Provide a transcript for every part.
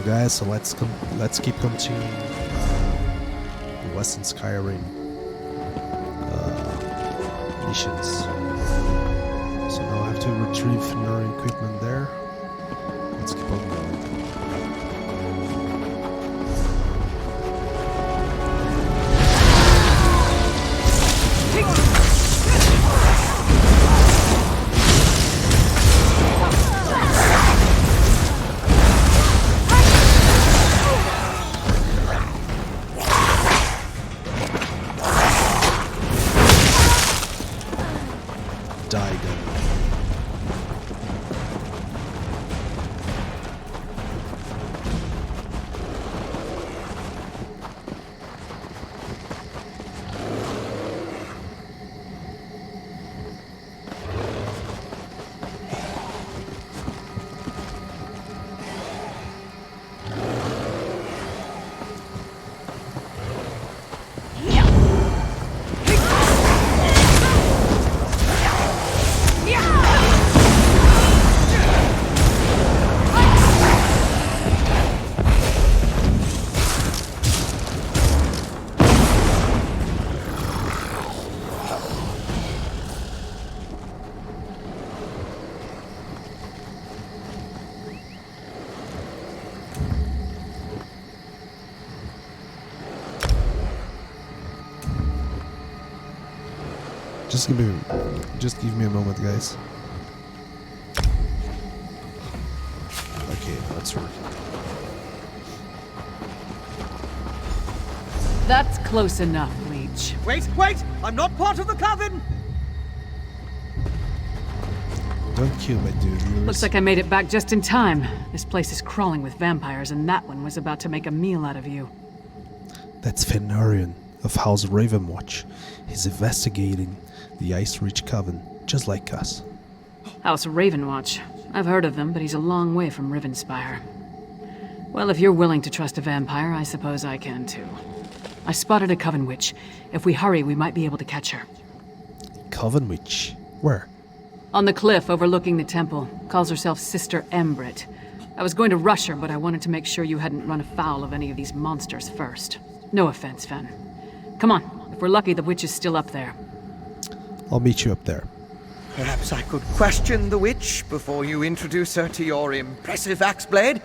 guys, so let's keep continuing the Western Skyrim missions. So now I have to retrieve Fenrir equipment there. Let's keep on going. Just give me a moment, guys. Okay, that's working. That's close enough, Leech. Wait! I'm not part of the coven! Don't kill my dude. Looks like I made it back just in time. This place is crawling with vampires, and that one was about to make a meal out of you. That's Fenrir of House Ravenwatch. He's investigating the Ice Reach Coven, just like us. House Ravenwatch. I've heard of them, but he's a long way from Rivenspire. Well, if you're willing to trust a vampire, I suppose I can too. I spotted a Coven Witch. If we hurry, we might be able to catch her. Coven Witch? Where? On the cliff overlooking the temple. Calls herself Sister Embrit. I was going to rush her, but I wanted to make sure you hadn't run afoul of any of these monsters first. No offense, Fen. Come on. If we're lucky, the witch is still up there. I'll meet you up there. Perhaps I could question the witch before you introduce her to your impressive axe blade?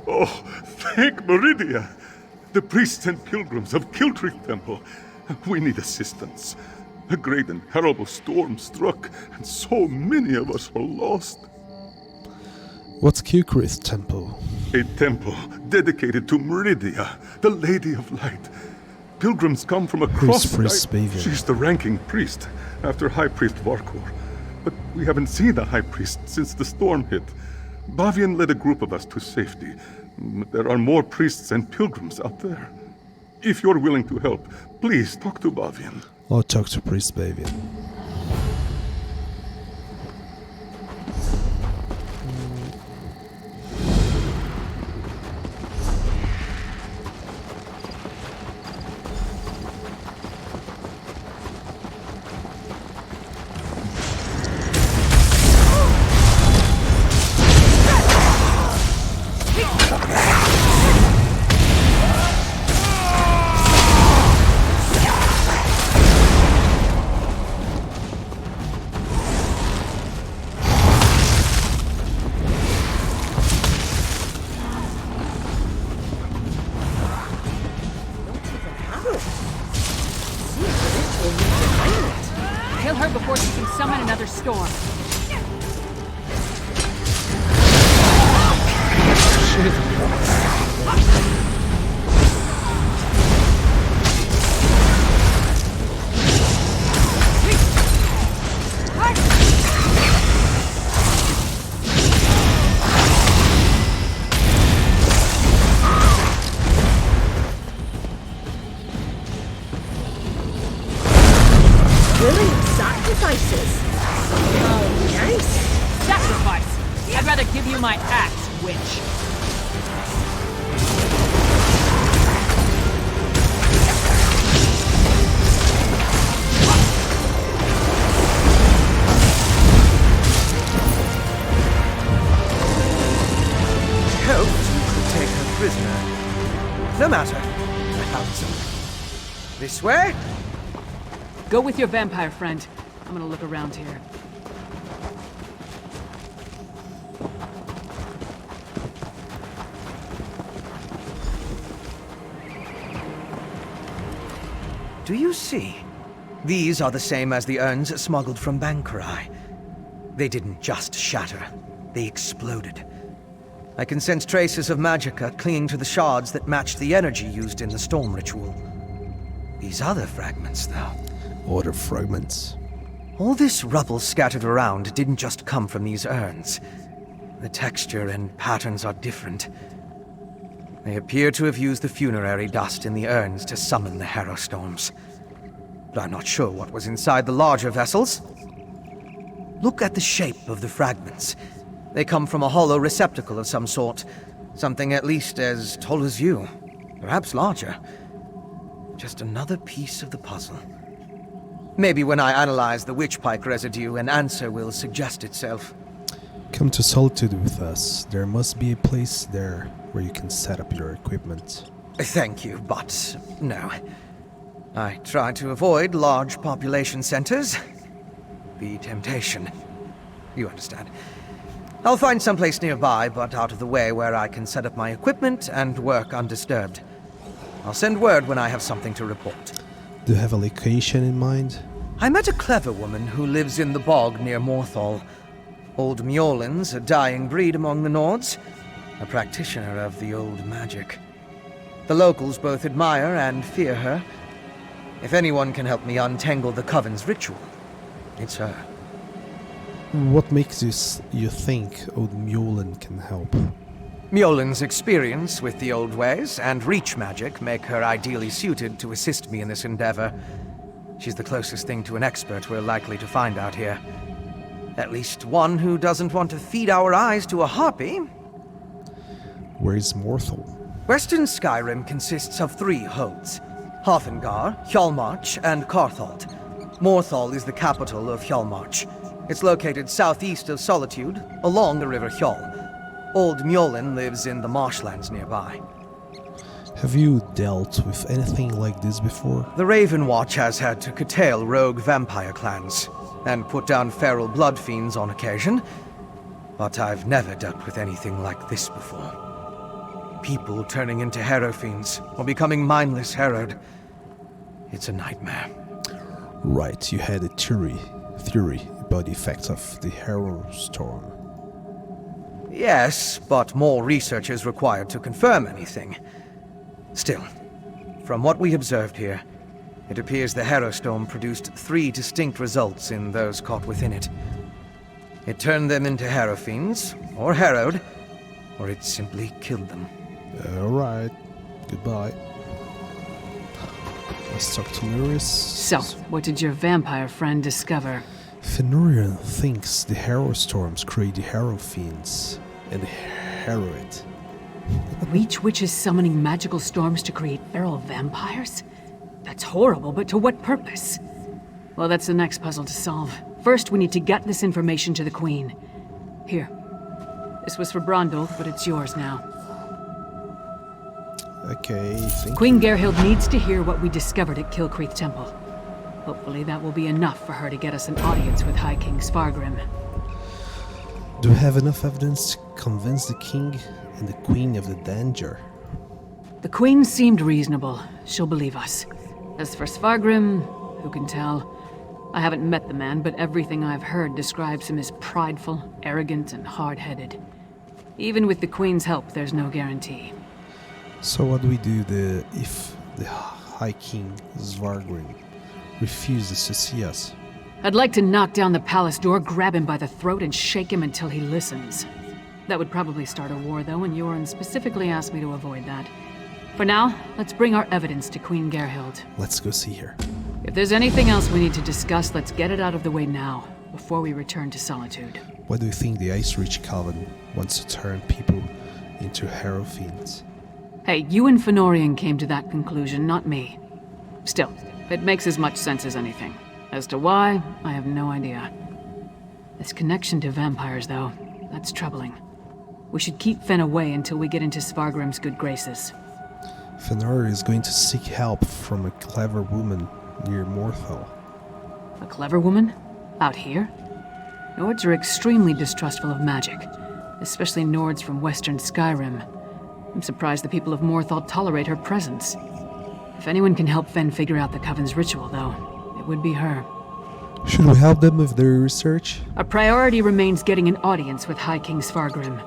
Oh, thank Meridia! The priests and pilgrims of Kiltrith Temple. We need assistance. A great and terrible storm struck, and so many of us are lost. What's Kiltrith Temple? A temple dedicated to Meridia, the Lady of Light. Pilgrims come from across Priest Bavian. She's the ranking priest, after High Priest Varkor. But we haven't seen the High Priest since the storm hit. Bavian led a group of us to safety. There are more priests and pilgrims out there. If you're willing to help, please talk to Bavian. I'll talk to Priest Bavian. Kill her before she can summon another storm. Willing sacrifices. Oh, nice. Sacrifice! I'd rather give you my axe, witch. Hoped you could take her prisoner. No matter. I found some. This way? Go with your vampire friend. I'm gonna look around here. Do you see? These are the same as the urns smuggled from Bankarai. They didn't just shatter, they exploded. I can sense traces of magicka clinging to the shards that matched the energy used in the storm ritual. These other fragments, though. Other fragments. All this rubble scattered around didn't just come from these urns. The texture and patterns are different. They appear to have used the funerary dust in the urns to summon the Harrow Storms. But I'm not sure what was inside the larger vessels. Look at the shape of the fragments. They come from a hollow receptacle of some sort. Something at least as tall as you. Perhaps larger. Just another piece of the puzzle. Maybe when I analyze the witchpike residue, an answer will suggest itself. Come to Solitude with us. There must be a place there where you can set up your equipment. Thank you, but no. I try to avoid large population centers. The temptation. You understand. I'll find someplace nearby, but out of the way where I can set up my equipment and work undisturbed. I'll send word when I have something to report. Do you have a location in mind? I met a clever woman who lives in the bog near Morthal. Old Mjolin's a dying breed among the Nords, a practitioner of the old magic. The locals both admire and fear her. If anyone can help me untangle the Coven's ritual, it's her. What makes you think old Mjolin can help? Mjolin's experience with the old ways and reach magic make her ideally suited to assist me in this endeavor. She's the closest thing to an expert we're likely to find out here. At least one who doesn't want to feed our eyes to a harpy. Where is Morthal? Western Skyrim consists of 3 holds: Hafengar, Hjalmarch, and Carthalt. Morthal is the capital of Hjalmarch. It's located southeast of Solitude, along the river Hjal. Old Mjolin lives in the marshlands nearby. Have you dealt with anything like this before? The Raven Watch has had to curtail rogue vampire clans, and put down feral blood fiends on occasion, but I've never dealt with anything like this before. People turning into Harrow fiends, or becoming mindless harrowed. It's a nightmare. Right, you had a theory about the effects of the Harrow Storm. Yes, but more research is required to confirm anything. Still, from what we observed here, it appears the Harrow Storm produced 3 distinct results in those caught within it. It turned them into Harrow fiends, or harrowed, or it simply killed them. Alright, goodbye. Let's talk to Nurius. So, what did your vampire friend discover? Fenurian thinks the Harrow Storms create the Harrow Fiends and harrow it. Reach witches summoning magical storms to create feral vampires? That's horrible, but to what purpose? Well, that's the next puzzle to solve. First, we need to get this information to the Queen. Here. This was for Brondel, but it's yours now. Okay, thank Queen you. Gerhild needs to hear what we discovered at Kilcreath Temple. Hopefully that will be enough for her to get us an audience with High King Svargrim. Do we have enough evidence to convince the king and the queen of the danger? The Queen seemed reasonable. She'll believe us. As for Svargrim, who can tell? I haven't met the man, but everything I've heard describes him as prideful, arrogant, and hard-headed. Even with the Queen's help, there's no guarantee. So what do we do if the High King Svargrim refuses to see us? I'd like to knock down the palace door, grab him by the throat, and shake him until he listens. That would probably start a war, though, and Yoren specifically asked me to avoid that. For now, let's bring our evidence to Queen Gerhild. Let's go see her. If there's anything else we need to discuss, let's get it out of the way now, before we return to Solitude. Why do you think the Ice Reach Coven wants to turn people into hero fiends? Hey, you and Fenorian came to that conclusion, not me. Still, it makes as much sense as anything. As to why, I have no idea. This connection to vampires, though, that's troubling. We should keep Fen away until we get into Svargrim's good graces. Fenrir is going to seek help from a clever woman near Morthal. A clever woman? Out here? Nords are extremely distrustful of magic, especially Nords from western Skyrim. I'm surprised the people of Morthal tolerate her presence. If anyone can help Fen figure out the Coven's ritual, though, it would be her. Should we help them with their research? Our priority remains getting an audience with High King Svargrim.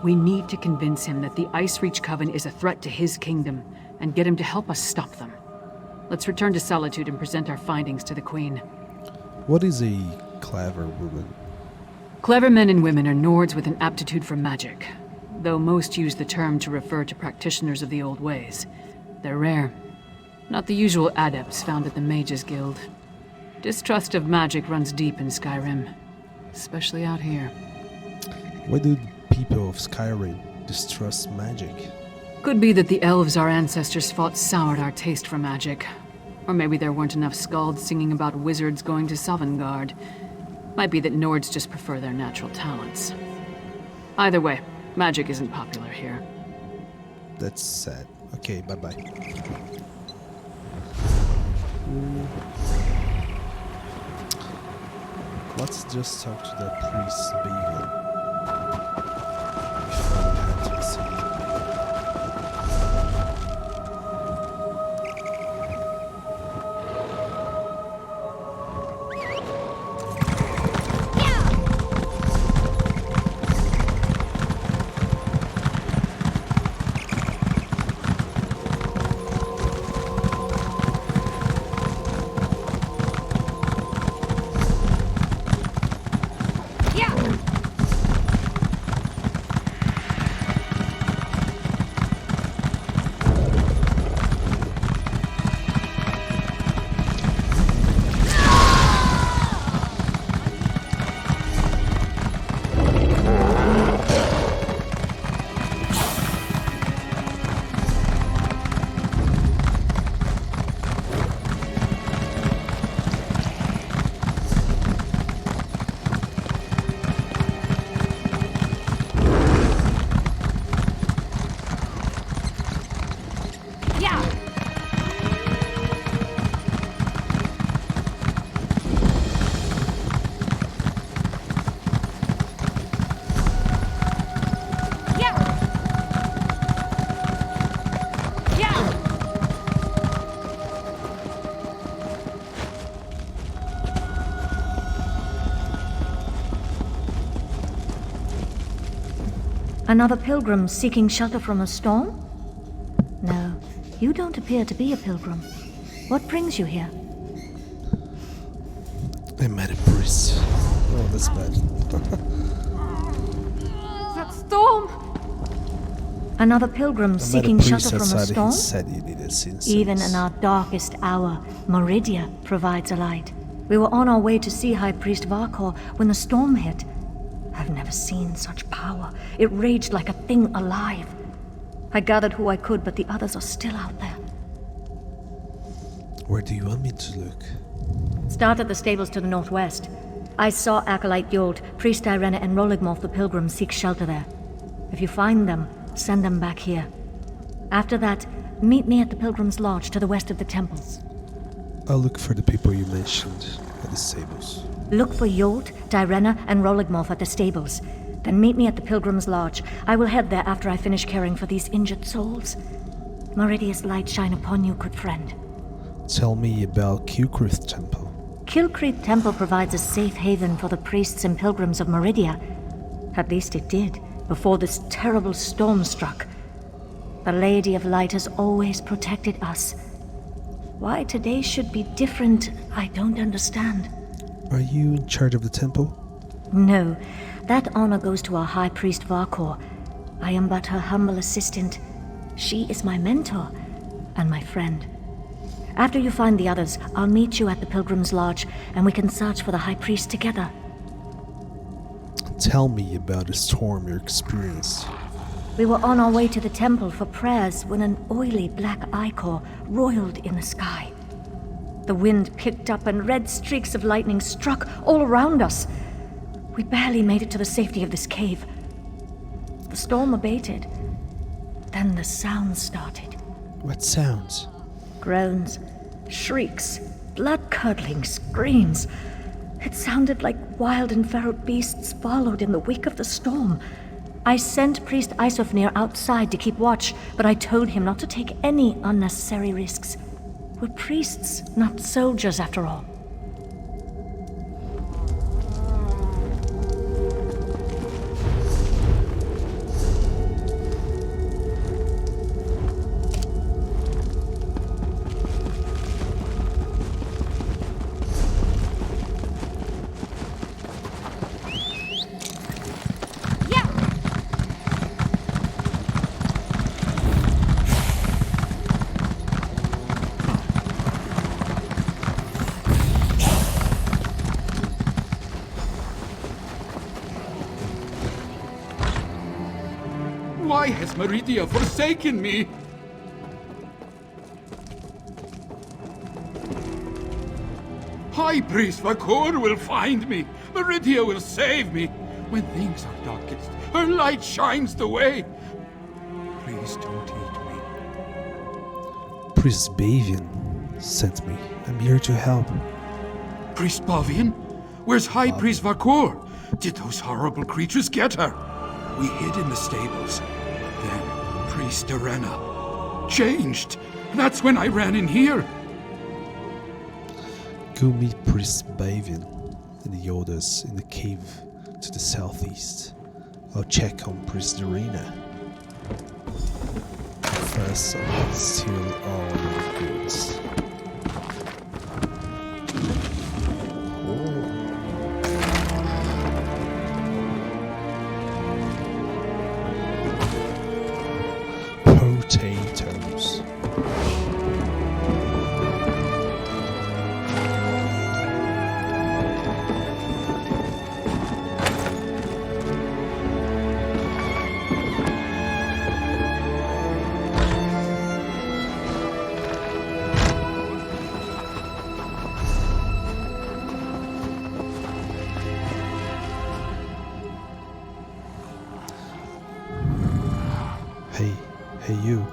We need to convince him that the Ice Reach Coven is a threat to his kingdom, and get him to help us stop them. Let's return to Solitude and present our findings to the Queen. What is a clever woman? Clever men and women are Nords with an aptitude for magic, though most use the term to refer to practitioners of the old ways. They're rare. Not the usual adepts found at the Mages Guild. Distrust of magic runs deep in Skyrim, especially out here. Why do people of Skyrim distrust magic? Could be that the elves our ancestors fought soured our taste for magic. Or maybe there weren't enough skalds singing about wizards going to Sovngarde. Might be that Nords just prefer their natural talents. Either way, magic isn't popular here. That's sad. Okay, bye-bye. Let's just talk to the priest Bagel. Before we head to the city. Another pilgrim seeking shelter from a storm? No, you don't appear to be a pilgrim. What brings you here? I met a priest. Oh, that's bad. That storm! Another pilgrim seeking shelter from a storm? He said he needed incense. Even in our darkest hour, Meridia provides a light. We were on our way to see High Priest Varkor when the storm hit. I've never seen such power. It raged like a thing alive. I gathered who I could, but the others are still out there. Where do you want me to look? Start at the stables to the northwest. I saw Acolyte Yold, Priest Irena, and Roligmoth the Pilgrim seek shelter there. If you find them, send them back here. After that, meet me at the Pilgrim's Lodge to the west of the temples. I'll look for the people you mentioned at the stables. Look for Yold, Direna, and Roligmoth at the stables. Then meet me at the Pilgrim's Lodge. I will head there after I finish caring for these injured souls. Meridia's light shine upon you, good friend. Tell me about Kilcrith Temple. Kilcrith Temple provides a safe haven for the priests and pilgrims of Meridia. At least it did, before this terrible storm struck. The Lady of Light has always protected us. Why today should be different, I don't understand. Are you in charge of the temple? No, that honor goes to our High Priest Varkor. I am but her humble assistant. She is my mentor and my friend. After you find the others, I'll meet you at the Pilgrim's Lodge, and we can search for the High Priest together. Tell me about the storm you experienced. We were on our way to the temple for prayers when an oily black ichor roiled in the sky. The wind picked up and red streaks of lightning struck all around us. We barely made it to the safety of this cave. The storm abated. Then the sounds started. What sounds? Groans, shrieks, blood-curdling screams. It sounded like wild and feral beasts followed in the wake of the storm. I sent Priest Isofnir outside to keep watch, but I told him not to take any unnecessary risks. We're priests, not soldiers, after all. Why has Meridia forsaken me? High Priest Vakor will find me. Meridia will save me. When things are darkest, her light shines the way. Please don't eat me. Priest Bavian sent me. I'm here to help. Priest Bavian? Where's High Priest Vakor? Did those horrible creatures get her? We hid in the stables. Then Priest Arena changed. That's when I ran in here. Go meet Priest Bavian and the others in the cave to the southeast. I'll check on Priest Arena. First, I'll steal all your goods. Potatoes. Hey you.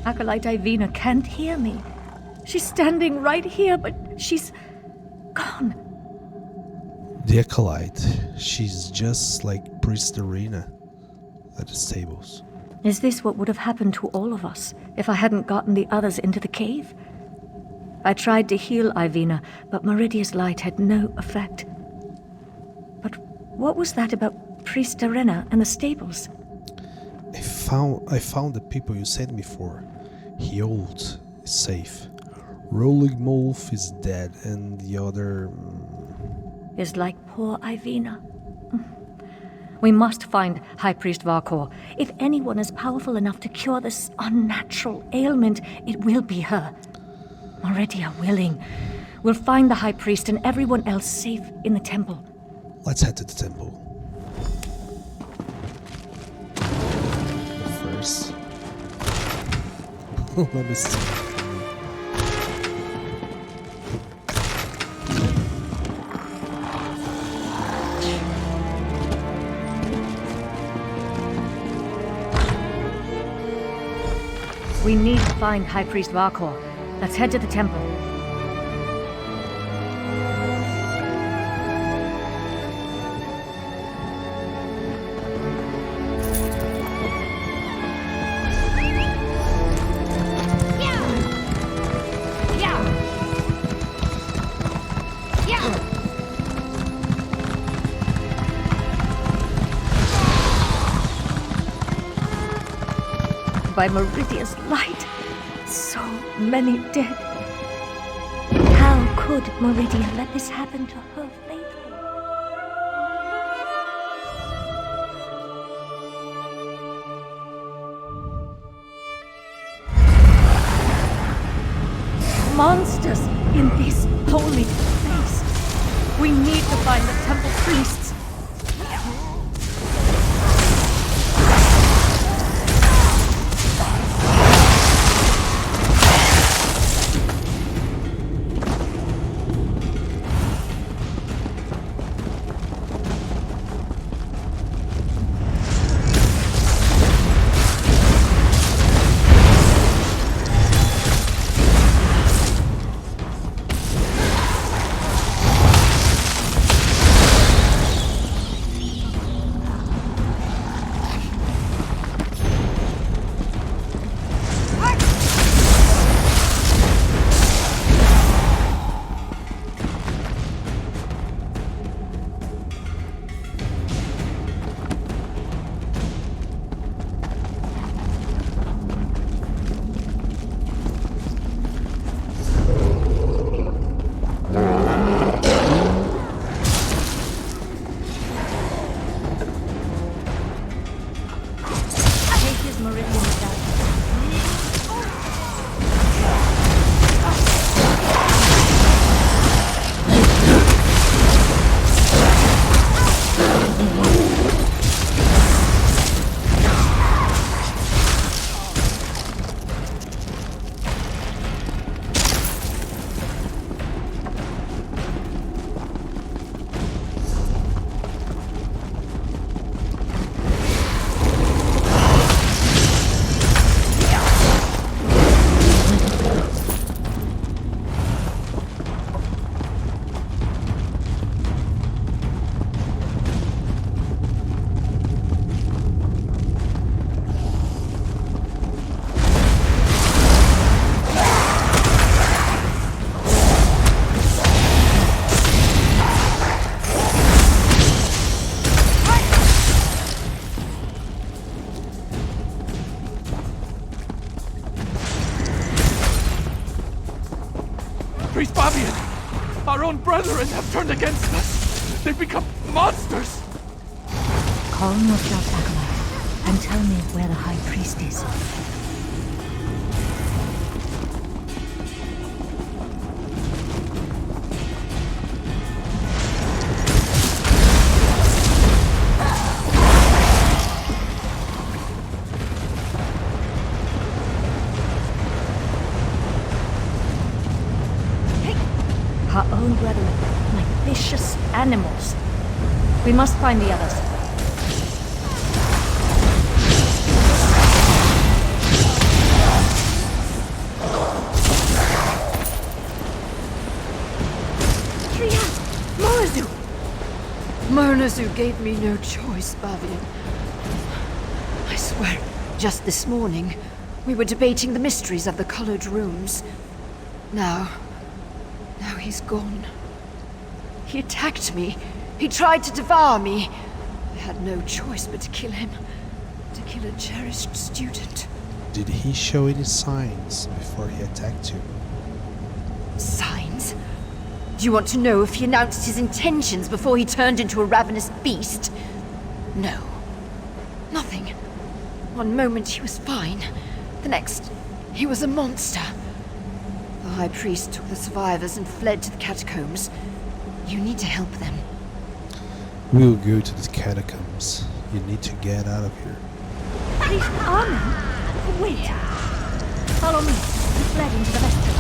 Acolyte Ivina can't hear me. She's standing right here, but she's gone. The Acolyte. She's just like Priest Arena at the stables. Is this what would have happened to all of us if I hadn't gotten the others into the cave? I tried to heal Ivina, but Meridia's light had no effect. But what was that about Priest Arena and the stables? I found the people you sent me for. Hyold is safe. Rolling Molf is dead, and the other... Is like poor Ivina. We must find High Priest Varkor. If anyone is powerful enough to cure this unnatural ailment, it will be her. Meridia willing. We'll find the High Priest and everyone else safe in the temple. Let's head to the temple. But first... let me see. We need to find High Priest Varkor. Let's head to the temple. By Meridia's light, so many dead. How could Meridia let this happen to her faithful? Monsters in this holy place. We need to find the temple priests. Priest Bavian! Our own brethren have turned against us! They've become monsters! Calm yourself, Acolyte, and tell me where the High Priest is. Our own brethren, like vicious animals. We must find the others. Triad! Morazu! Murnazu gave me no choice, Bavian. I swear, just this morning, we were debating the mysteries of the colored rooms. Now he's gone. He attacked me. He tried to devour me. I had no choice but to kill him. To kill a cherished student. Did he show any signs before he attacked you? Signs? Do you want to know if he announced his intentions before he turned into a ravenous beast? No. Nothing. One moment he was fine. The next, he was a monster. The High Priest took the survivors and fled to the catacombs. You need to help them. We'll go to the catacombs. You need to get out of here. Priest Armin? Wait. Follow me. He fled into the vestibule.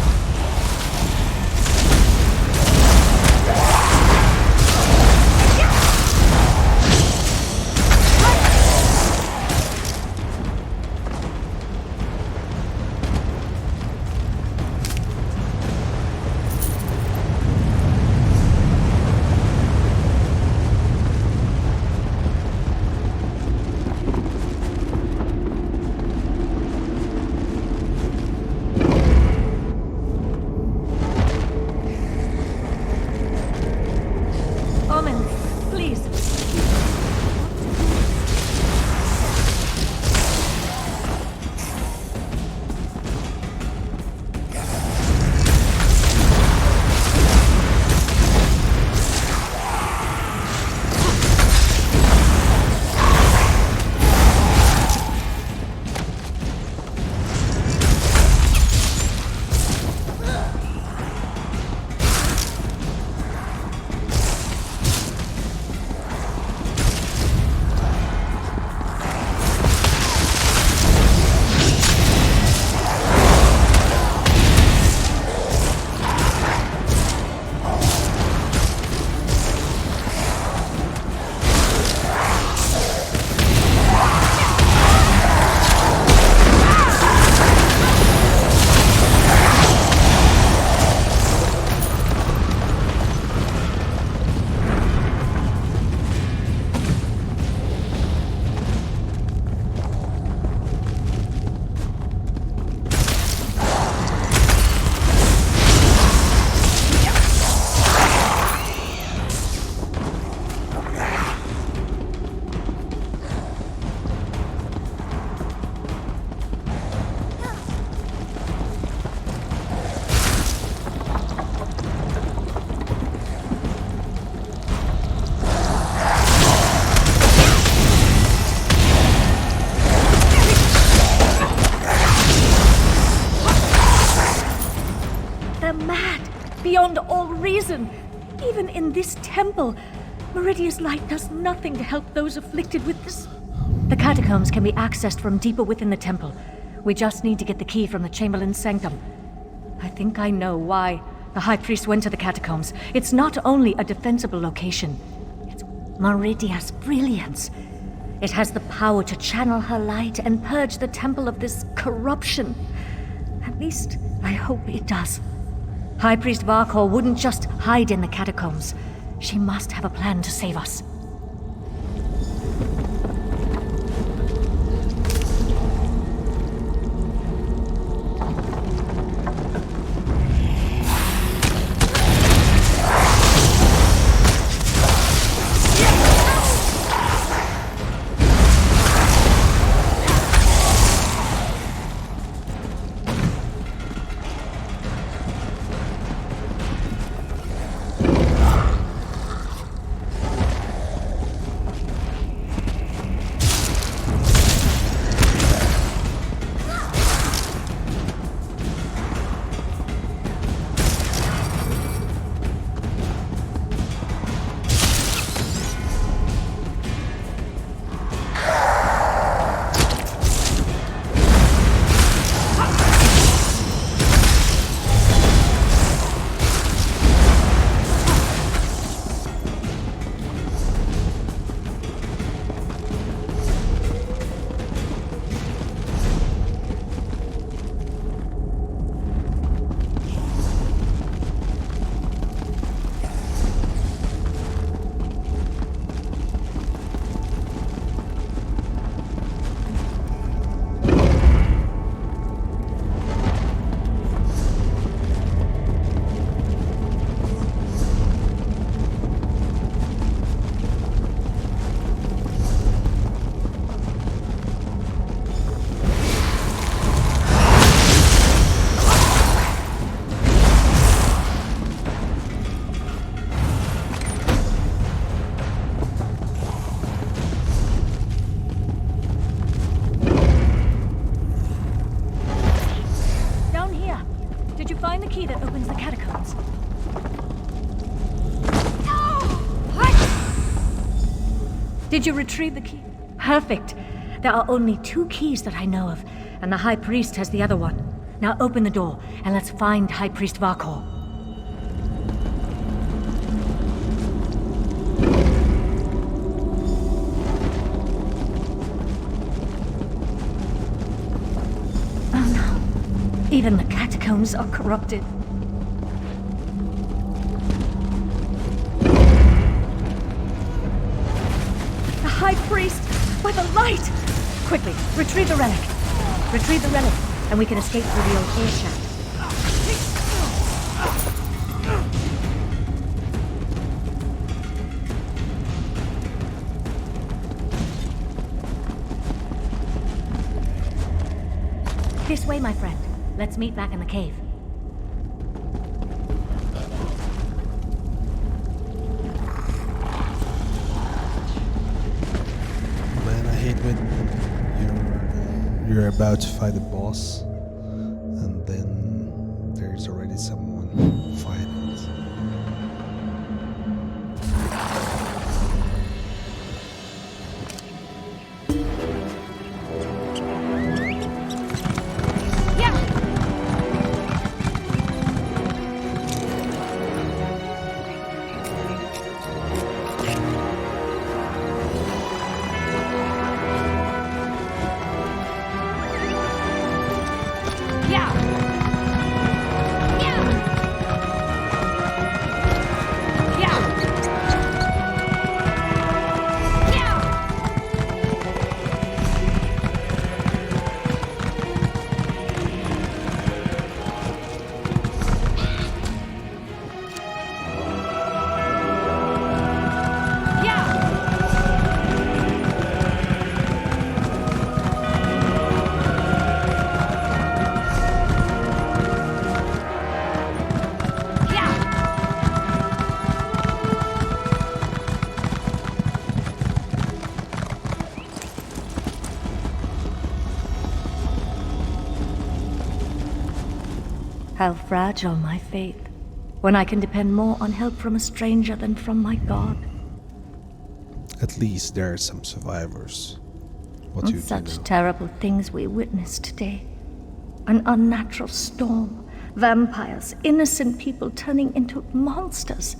Beyond all reason. Even in this temple, Meridia's light does nothing to help those afflicted with this. The catacombs can be accessed from deeper within the temple. We just need to get the key from the Chamberlain's sanctum. I think I know why the High Priest went to the catacombs. It's not only a defensible location, it's Meridia's brilliance. It has the power to channel her light and purge the temple of this corruption. At least, I hope it does. High Priest Varkor wouldn't just hide in the catacombs. She must have a plan to save us. Did you retrieve the key? Perfect. There are only 2 keys that I know of, and the High Priest has the other one. Now open the door, and let's find High Priest Varkor. Oh no. Even the catacombs are corrupted. The High Priest! By the light! Quickly, retrieve the relic. Retrieve the relic, and we can escape through the old air shaft. This way, my friend. Let's meet back in the cave. Man, I hate when you're about to fight a boss, and then there's already someone fighting. How fragile my faith, when I can depend more on help from a stranger than from my God. At least there are some survivors. What do you do Such now? terrible things we witnessed today. An unnatural storm, vampires, innocent people turning into monsters.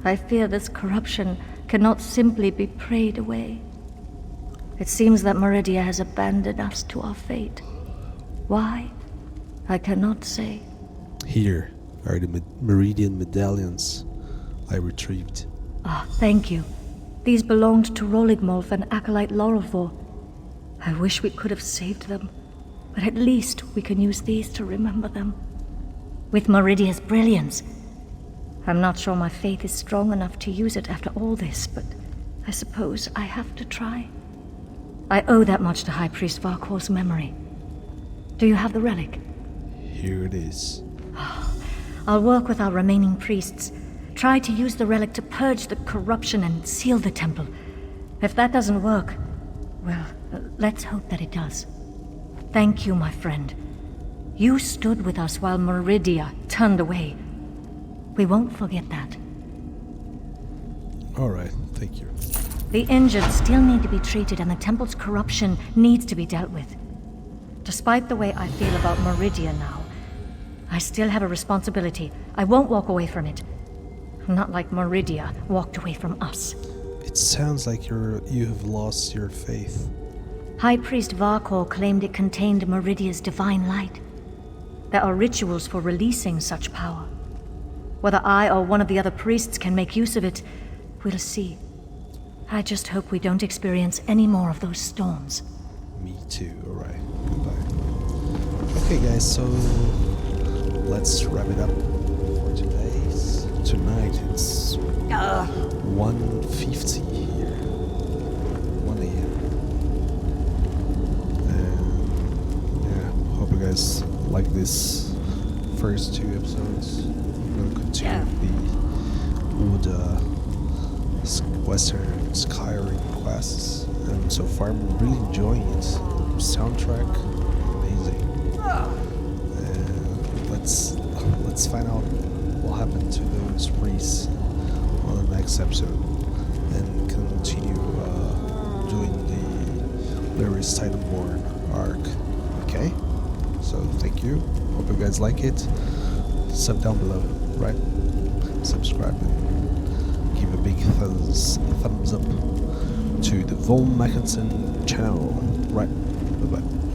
I fear this corruption cannot simply be prayed away. It seems that Meridia has abandoned us to our fate. Why? I cannot say. Here are the Meridian medallions I retrieved. Ah, thank you. These belonged to Roligmolf and Acolyte Lorelfor. I wish we could have saved them, but at least we can use these to remember them. With Meridia's brilliance. I'm not sure my faith is strong enough to use it after all this, but I suppose I have to try. I owe that much to High Priest Varkor's memory. Do you have the relic? Here it is. I'll work with our remaining priests. Try to use the relic to purge the corruption and seal the temple. If that doesn't work, well, let's hope that it does. Thank you, my friend. You stood with us while Meridia turned away. We won't forget that. Alright, thank you. The injured still need to be treated, and the temple's corruption needs to be dealt with. Despite the way I feel about Meridia now, I still have a responsibility. I won't walk away from it. Not like Meridia walked away from us. It sounds like you have lost your faith. High Priest Varkor claimed it contained Meridia's divine light. There are rituals for releasing such power. Whether I or one of the other priests can make use of it, we'll see. I just hope we don't experience any more of those storms. Me too, alright. Goodbye. Okay guys, so let's wrap it up for tonight. It's 1:50 here. 1 a.m. And yeah, hope you guys like this first 2 episodes. We'll continue with the Western Skyrim quests, and so far I'm really enjoying it. Soundtrack, amazing. And let's find out what happened to those priests on the next episode, and continue there is Titanborn arc. Okay, so thank you. Hope you guys like it. Sub down below, right? Subscribe and give a big thumbs up to the Von Mackensen channel, right? Bye bye.